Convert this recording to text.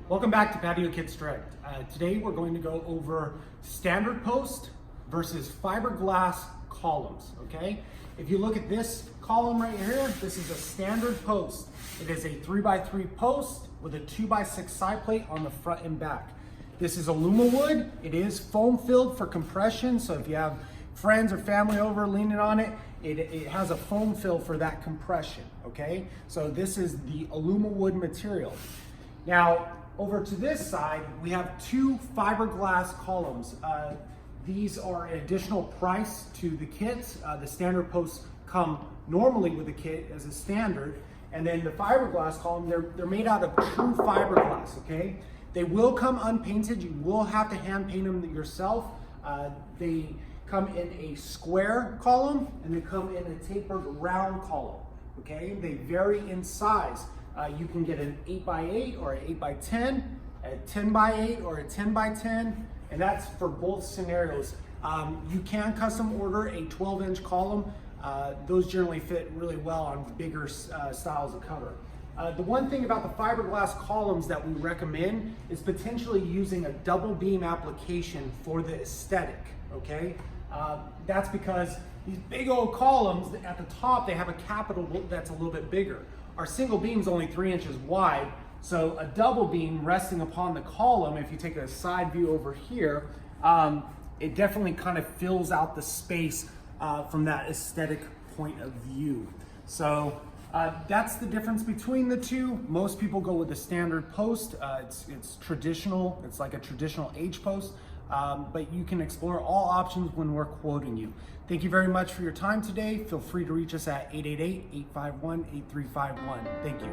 Welcome back to Patio Kits Direct. Today we're going to go over standard post versus fiberglass columns, okay? If you look at this column right here, this is a standard post. It is a 3x3 post with a 2x6 side plate on the front and back. This is Alumawood. It is foam filled for compression, so if you have friends or family over leaning on it, it has a foam fill for that compression, okay? So this is the Alumawood material. Now, over to this side, we have two fiberglass columns. These are an additional price to the kits. The standard posts come normally with the kit as a standard, and then the fiberglass column, they're made out of true fiberglass, okay? They will come unpainted. You will have to hand paint them yourself. They come in a square column, and they come in a tapered round column, okay? They vary in size. You can get an 8x8 or an 8x10, a 10x8 or a 10x10, and that's for both scenarios. You can custom order a 12-inch column. Those generally fit really well on bigger styles of cover. The one thing about the fiberglass columns that we recommend is potentially using a double beam application for the aesthetic, okay? That's because these big old columns, at the top, they have a capital that's a little bit bigger. Our single beam is only 3 inches wide, so a double beam resting upon the column, if you take a side view over here, it definitely kind of fills out the space from that aesthetic point of view. So that's the difference between the two. Most people go with a standard post. It's traditional, it's like a traditional H post, but you can explore all options when we're quoting you. Thank you very much for your time today. Feel free to reach us at 888-851-8351. Thank you.